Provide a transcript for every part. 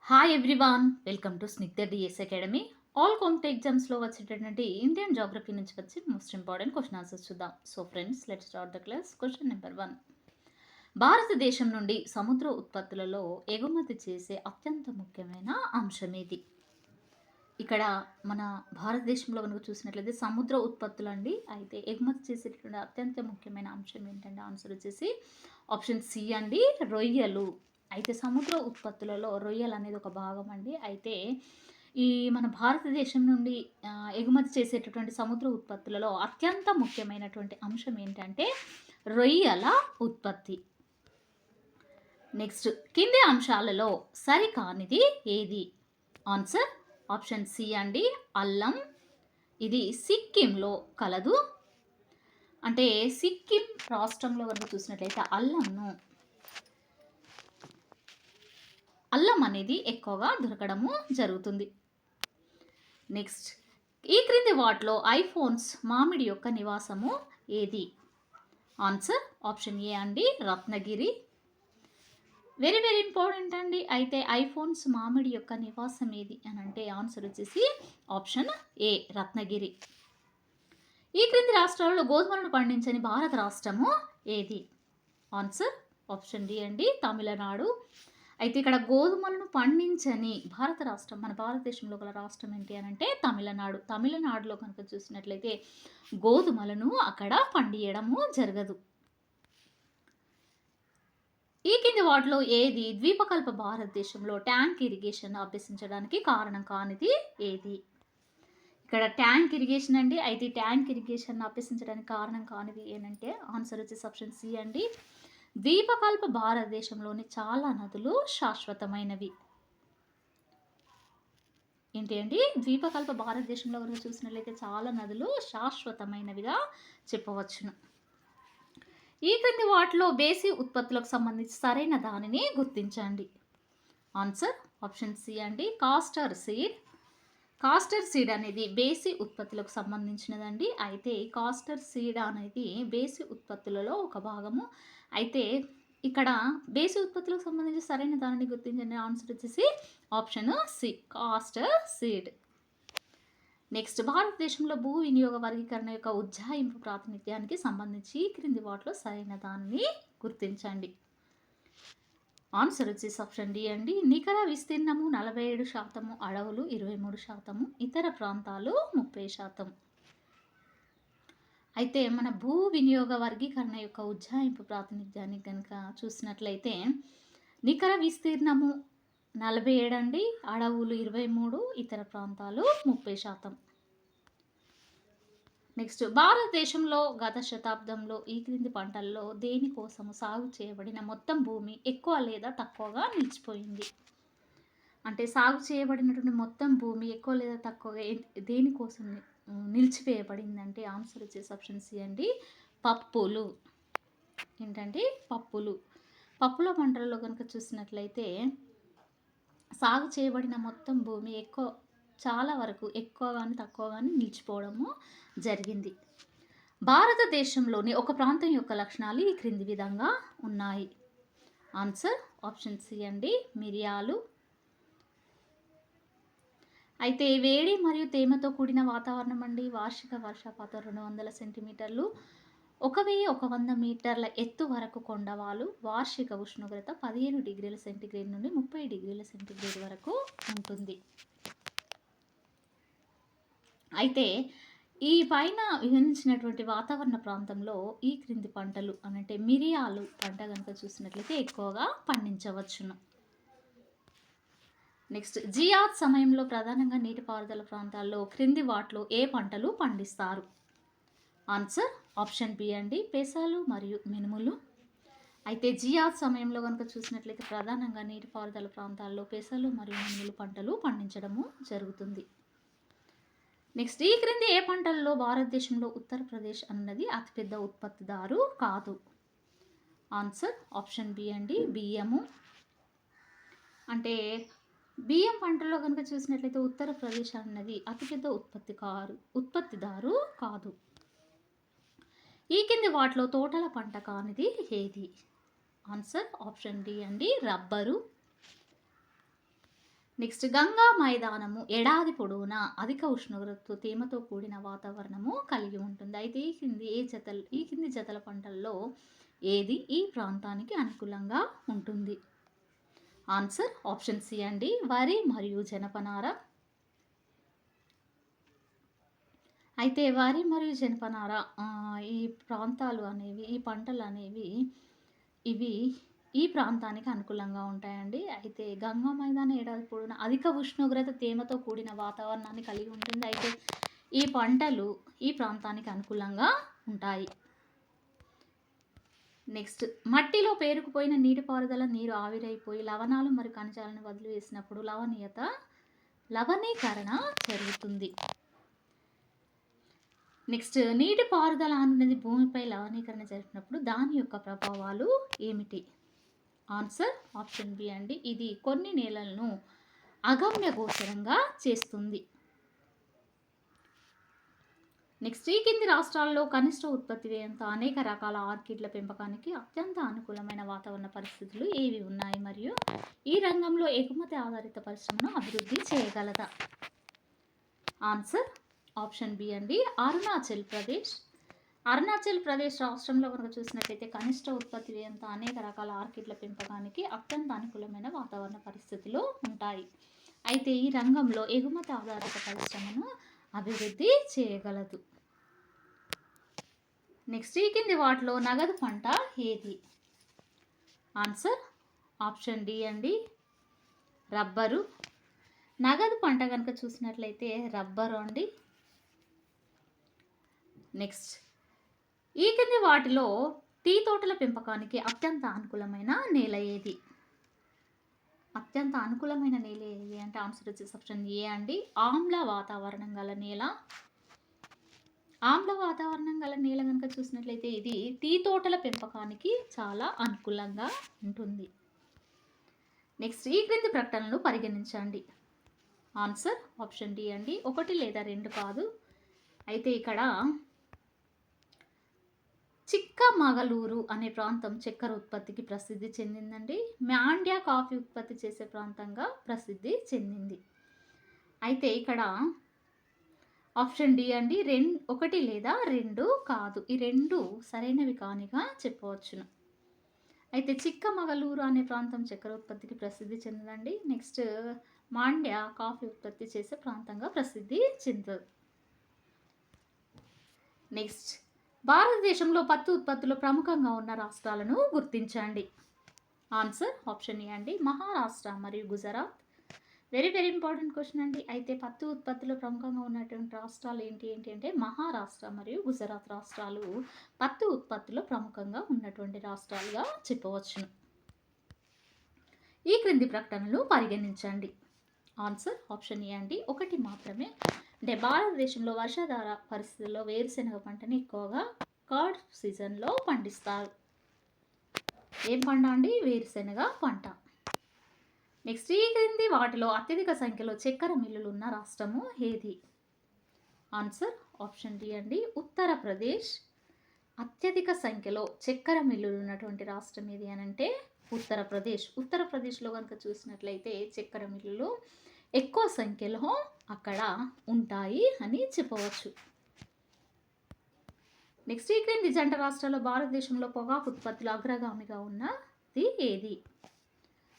Hi everyone, welcome to Snigdha DS academy. All competitive ఎగ్జామ్స్లో వచ్చేటటువంటి Indian geography నుంచి వచ్చి మోస్ట్ ఇంపార్టెంట్ క్వశ్చన్ ఆన్సర్స్ చూద్దాం. So friends, let's start the class. Question number 1. భారతదేశం నుండి సముద్ర ఉత్పత్తులలో ఎగుమతి చేసే అత్యంత ముఖ్యమైన అంశం ఏది? ఇక్కడ మన భారతదేశంలో కనుక చూసినట్లయితే సముద్ర ఉత్పత్తులు అండి. అయితే ఎగుమతి చేసేటటువంటి అత్యంత ముఖ్యమైన అంశం ఏంటంటే ఆన్సర్ వచ్చేసి ఆప్షన్ సి అండి, రొయ్యలు. అయితే సముద్ర ఉత్పత్తులలో రొయ్యలు అనేది ఒక భాగం అండి. అయితే ఈ మన భారతదేశం నుండి ఎగుమతి చేసేటటువంటి సముద్ర ఉత్పత్తులలో అత్యంత ముఖ్యమైనటువంటి అంశం ఏంటంటే రొయ్యల ఉత్పత్తి. నెక్స్ట్, కింది అంశాలలో సరికానిది ఏది? ఆన్సర్ ఆప్షన్ సి అండి, అల్లం. ఇది సిక్కింలో కలదు. అంటే సిక్కిం రాష్ట్రంలో కనుక చూసినట్లయితే అల్లం అనేది ఎక్కువగా దొరకడము జరుగుతుంది. నెక్స్ట్, ఈ క్రింది వాటిలో ఐఫోన్స్ మామిడి యొక్క నివాసము ఏది? ఆన్సర్ ఆప్షన్ ఏ అండి, రత్నగిరి. వెరీ వెరీ ఇంపార్టెంట్ అండి. అయితే ఐఫోన్స్ మామిడి యొక్క నివాసం ఏది అని అంటే ఆన్సర్ వచ్చేసి ఆప్షన్ ఏ, రత్నగిరి. ఈ క్రింది రాష్ట్రాల్లో గోధుమలను పండించని భారత రాష్ట్రము ఏది? ఆన్సర్ ఆప్షన్ డి అండి, తమిళనాడు. అయితే ఇక్కడ గోధుమలను పండించని భారత రాష్ట్రం, మన భారతదేశంలో గల రాష్ట్రం ఏంటి అని అంటే తమిళనాడు. తమిళనాడులో కనుక చూసినట్లయితే గోధుమలను అక్కడ పండియడము జరగదు. ఈ కింది వాటిలో ఏది ద్వీపకల్ప భారతదేశంలో ట్యాంక్ ఇరిగేషన్ అభ్యసించడానికి కారణం కానిది ఏది? ఇక్కడ ట్యాంక్ ఇరిగేషన్ అండి. అయితే ట్యాంక్ ఇరిగేషన్ అభ్యసించడానికి కారణం కానిది ఏంటంటే ఆన్సర్ వచ్చేసి ఆప్షన్ సి అండి, ద్వీపకల్ప భారతదేశంలోని చాలా నదులు శాశ్వతమైనవి. ఏంటి అండి, ద్వీపకల్ప భారతదేశంలో కనుక చూసినట్లయితే చాలా నదులు శాశ్వతమైనవిగా చెప్పవచ్చును. ఈ క్రింది వాటిలో బేసి ఉత్పత్తులకు సంబంధించి సరైన దానిని గుర్తించండి. ఆన్సర్ ఆప్షన్ సి అండి, కాస్టర్ సీడ్. కాస్టర్ సీడ్ అనేది బేసి ఉత్పత్తులకు సంబంధించినదండి. అయితే కాస్టర్ సీడ్ అనేది బేసి ఉత్పత్తులలో ఒక భాగము. అయితే ఇక్కడ బేసి ఉత్పత్తులకు సంబంధించి సరైన దానిని గుర్తించండి. ఆన్సర్ వచ్చేసి option C, castor seed. Next, భారతదేశంలో భూ వినియోగ వర్గీకరణ యొక్క ఉజ్జాయింపు ప్రాతినిధ్యానికి సంబంధించి క్రింది వాటిలో సరైన దానిని గుర్తించండి. ఆన్సర్ వచ్చేసి ఆప్షన్ డి అండి, నికర విస్తీర్ణము 47%, అడవులు 23%, ఇతర ప్రాంతాలు 30%. అయితే మన భూ వినియోగ వర్గీకరణ యొక్క ఉజ్జాయింపు ప్రాతినిధ్యాన్ని కనుక చూసినట్లయితే నికర విస్తీర్ణము 47 అండి, అడవులు 23, ఇతర ప్రాంతాలు 30%. నెక్స్ట్, భారతదేశంలో గత శతాబ్దంలో ఈ క్రింది పంటల్లో దేనికోసము సాగు చేయబడిన మొత్తం భూమి ఎక్కువ లేదా తక్కువగా నిలిచిపోయింది? అంటే సాగు చేయబడినటువంటి మొత్తం భూమి ఎక్కువ లేదా తక్కువగా దేనికోసం నిలిచివేయబడిందంటే ఆన్సర్ వచ్చేసి ఆప్షన్ సి అండి, పప్పులు. ఏంటంటే పప్పులు. పప్పుల పంటలలో కనుక చూసినట్లయితే సాగు చేయబడిన మొత్తం భూమి చాలా వరకు ఎక్కువ కానీ తక్కువ కానీ నిలిచిపోవడము జరిగింది. భారతదేశంలోని ఒక ప్రాంతం యొక్క లక్షణాలు ఈ క్రింది విధంగా ఉన్నాయి. ఆన్సర్ ఆప్షన్ సి అండి, మిరియాలు. అయితే వేడి మరియు తేమతో కూడిన వాతావరణం అండి. వార్షిక వర్షపాతం 200 సెంటీమీటర్లు, 1100 మీటర్ల ఎత్తు వరకు కొండవాలు. వార్షిక ఉష్ణోగ్రత 15 డిగ్రీల సెంటీగ్రేడ్ నుండి 30 డిగ్రీల సెంటీగ్రేడ్ వరకు ఉంటుంది. అయితే ఈ పైన వివరించినటువంటి వాతావరణ ప్రాంతంలో ఈ క్రింది పంటలు అంటే మిరియాలు పంట కనుక చూసినట్లయితే ఎక్కువగా పండించవచ్చును. నెక్స్ట్, జియాద్ సమయంలో ప్రధానంగా నీటిపారుదల ప్రాంతాల్లో క్రింది వాటిలో ఏ పంటలు పండిస్తారు? ఆన్సర్ ఆప్షన్ బి అండి, పెసలు మరియు మినుములు. అయితే జియాద్ సమయంలో కనుక చూసినట్లయితే ప్రధానంగా నీటిపారుదల ప్రాంతాల్లో పెసలు మరియు మినుములు పంటలు పండించడము జరుగుతుంది. నెక్స్ట్, ఈ క్రింది ఏ పంటల్లో భారతదేశంలో ఉత్తరప్రదేశ్ అన్నది అతిపెద్ద ఉత్పత్తిదారు కాదు? ఆన్సర్ ఆప్షన్ బి అండి, బియ్యము. అంటే బియ్యం పంటల్లో కనుక చూసినట్లయితే ఉత్తరప్రదేశ్ అన్నది అతిపెద్ద ఉత్పత్తిదారు కాదు. ఈ కింది వాటిలో తోటల పంట కానిది ఏది? ఆన్సర్ ఆప్షన్ డి అండి, రబ్బరు. నెక్స్ట్ గంగా మైదానము ఏడాది పొడవునా అధిక ఉష్ణోగ్రతతో తేమతో కూడిన వాతావరణము కలిగి ఉంటుంది. అయితే ఈ కింది జతల పంటల్లో ఏది ఈ ప్రాంతానికి అనుకూలంగా ఉంటుంది? ఆన్సర్ ఆప్షన్ సి అండి, వరి మరియు జనపనార. అయితే వరి మరియు జనపనార ఈ ప్రాంతాలు అనేవి, ఈ పంటలు అనేవి ఇవి ఈ ప్రాంతానికి అనుకూలంగా ఉంటాయండి. అయితే గంగా మైదాన ఏడాది పొడవునా అధిక ఉష్ణోగ్రత తేమతో కూడిన వాతావరణాన్ని కలిగి ఉంటుంది. అయితే ఈ పంటలు ఈ ప్రాంతానికి అనుకూలంగా ఉంటాయి. నెక్స్ట్ మట్టిలో పేరుకుపోయిన నీటిపారుదల నీరు ఆవిరైపోయి లవణాలు మరియు ఖనిజాలను వదిలివేసినప్పుడు లవణీకరణ జరుగుతుంది. నెక్స్ట్ నీటిపారుదల అనేది భూమిపై లవణీకరణ జరిపినప్పుడు దాని యొక్క ప్రభావాలు ఏమిటి? ఆన్సర్ ఆప్షన్ బి అండి, ఇది కొన్ని నేలలను అగమ్య గోచరంగా చేస్తుంది. నెక్స్ట్ ఈ కింది రాష్ట్రాల్లో కనిష్ట ఉత్పత్తి వ్యయంతో అనేక రకాల ఆర్కిడ్ల పెంపకానికి అత్యంత అనుకూలమైన వాతావరణ పరిస్థితులు ఏవి ఉన్నాయి మరియు ఈ రంగంలో ఎగుమతి ఆధారిత పరిశ్రమను అభివృద్ధి చేయగలదా? ఆన్సర్ ఆప్షన్ బి అండి, అరుణాచల్ ప్రదేశ్ రాష్ట్రంలో కనుక చూసినట్లయితే కనిష్ట ఉత్పత్తి వ్యయంతో అనేక రకాల ఆర్కిడ్ల పెంపకానికి అత్యంత అనుకూలమైన వాతావరణ పరిస్థితులు ఉంటాయి. అయితే ఈ రంగంలో ఎగుమతి ఆధారిత పరిశ్రమను అభివృద్ధి చేయగలదు. నెక్స్ట్ ఈ కింది వాటిలో నగదు పంట ఏది? ఆన్సర్ ఆప్షన్ డి అండి, రబ్బరు. నగదు పంట కనుక చూసినట్లయితే రబ్బరు అండి. నెక్స్ట్ ఈ కింది వాటిలో టీ తోటల పెంపకానికి అత్యంత అనుకూలమైన నేల ఏది? అత్యంత అనుకూలమైన నేల ఏది అంటే ఆన్సర్ వచ్చేసి ఆప్షన్ ఏ అండి, ఆమ్ల వాతావరణం గల నేల. ఆమ్ల వాతావరణం గల నేల కనుక చూసినట్లయితే ఇది టీ తోటల పెంపకానికి చాలా అనుకూలంగా ఉంటుంది. నెక్స్ట్ ఈ క్రింది ప్రకటనలు పరిగణించండి. ఆన్సర్ ఆప్షన్ డి అండి, 1 లేదా 2 కాదు. అయితే ఇక్కడ చిక్కమగలూరు అనే ప్రాంతం చక్కెర ఉత్పత్తికి ప్రసిద్ధి చెందిందండి. మాండ్యా కాఫీ ఉత్పత్తి చేసే ప్రాంతంగా ప్రసిద్ధి చెందింది. అయితే ఇక్కడ ఆప్షన్ డి అండి, 1 లేదా 2 కాదు. ఈ 2 సరైనవి కానిగా చెప్పవచ్చును. అయితే చిక్కమగలూరు అనే ప్రాంతం చక్కెర ఉత్పత్తికి ప్రసిద్ధి చెందిందండి. నెక్స్ట్ మాండ్యా కాఫీ ఉత్పత్తి చేసే ప్రాంతంగా ప్రసిద్ధి చెందదు. నెక్స్ట్ భారతదేశంలో పత్తి ఉత్పత్తిలో ప్రముఖంగా ఉన్న రాష్ట్రాలను గుర్తించండి. ఆన్సర్ ఆప్షన్ ఏ అండి, మహారాష్ట్ర మరియు గుజరాత్. వెరీ ఇంపార్టెంట్ క్వశ్చన్ అండి. అయితే పత్తి ఉత్పత్తిలో ప్రముఖంగా ఉన్నటువంటి రాష్ట్రాలు ఏంటి అంటే మహారాష్ట్ర మరియు గుజరాత్ రాష్ట్రాలు పత్తి ఉత్పత్తిలో ప్రముఖంగా ఉన్నటువంటి రాష్ట్రాలుగా చెప్పవచ్చును. ఈ క్రింది ప్రకటనలు పరిగణించండి. ఆన్సర్ ఆప్షన్ ఏ అండి, 1 మాత్రమే. అంటే భారతదేశంలో వర్షాధార పరిస్థితుల్లో వేరుశెనగ పంటని ఎక్కువగా కర్డ్ సీజన్లో పండిస్తారు. ఏం పంట అండి? వేరుశెనగ పంట. నెక్స్ట్ ఈ క్రింది వాటిలో అత్యధిక సంఖ్యలో చక్కెర మిల్లులు ఉన్న రాష్ట్రము ఏది? ఆన్సర్ ఆప్షన్ డి అండి, ఉత్తరప్రదేశ్. అత్యధిక సంఖ్యలో చక్కెర మిల్లులు ఉన్నటువంటి రాష్ట్రం ఏది అని అంటే ఉత్తరప్రదేశ్లో కనుక చూసినట్లయితే చక్కెర మిల్లులు ఎక్కువ సంఖ్యలో అక్కడ ఉంటాయి అని చెప్పవచ్చు. నెక్స్ట్ ఈ క్రింది జంట రాష్ట్రాల్లో భారతదేశంలో పొగాకు ఉత్పత్తిలో అగ్రగామిగా ఉన్నది ఏది?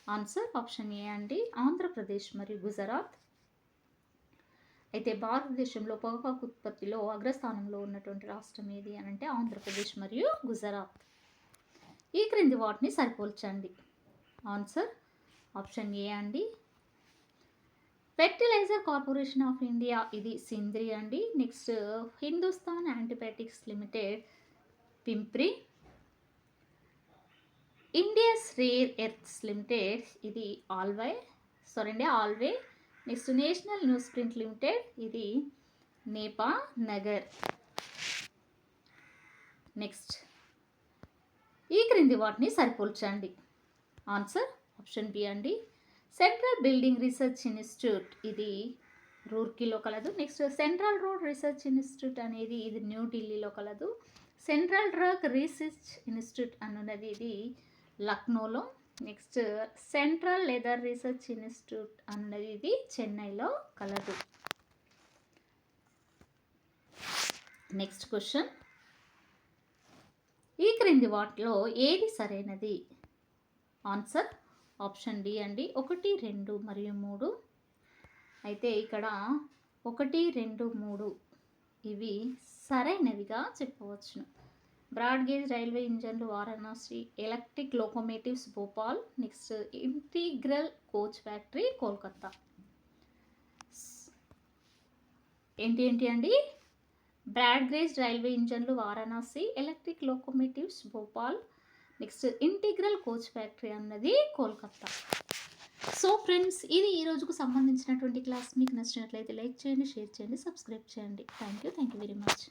ఆన్సర్ ఆప్షన్ ఏ అండి, ఆంధ్రప్రదేశ్ మరియు గుజరాత్. అయితే భారతదేశంలో పొగాకు ఉత్పత్తిలో అగ్రస్థానంలో ఉన్నటువంటి రాష్ట్రం ఏది అని అంటే ఆంధ్రప్రదేశ్ మరియు గుజరాత్. ఈ క్రింది వాటిని సరిపోల్చండి. ఆన్సర్ ఆప్షన్ ఏ అండి, ఫెర్టిలైజర్ కార్పొరేషన్ ఆఫ్ ఇండియా ఇది సింద్రి అండి. Next Hindustan antibiotics limited Pimpri. Indian rare earths limited ఇది Alwaye. Next national news print limited ఇది నేపా నగర్. నెక్స్ట్ ఈ క్రింది వాటిని సరిపోల్చండి. ఆన్సర్ ఆప్షన్ బి అండి, సెంట్రల్ బిల్డింగ్ రీసెర్చ్ ఇన్స్టిట్యూట్ ఇది రూర్కీలో కలదు. Next central road research institute అనేది ఇది న్యూఢిల్లీలో కలదు. సెంట్రల్ డ్రగ్ రీసెర్చ్ ఇన్స్టిట్యూట్ అన్నది ఇది లక్నోలో. Next central leather research institute అన్నది ఇది చెన్నైలో కలదు. నెక్స్ట్ క్వశ్చన్, ఈ క్రింది వాటిలో ఏది సరైనది? ఆన్సర్ ఆప్షన్ డి అండి, 1, 2 మరియు 3. అయితే ఇక్కడ 1, 2, 3 ఇవి సరైనవిగా చెప్పవచ్చును. బ్రాడ్ గేజ్ రైల్వే ఇంజన్లు Varanasi, electric locomotives Bhopal, next integral coach factory Kolkata. ఏంటి అండి? బ్రాడ్ గేజ్ రైల్వే ఇంజన్లు Varanasi, electric locomotives Bhopal, next integral coach factory అన్నది కోల్కతా. సో ఫ్రెండ్స్, ఇది ఈ రోజుకు సంబంధించినటువంటి క్లాస్. మీకు నచ్చినట్లయితే లైక్ చేయండి, షేర్ చేయండి, సబ్స్క్రైబ్ చేయండి. Thank you very much.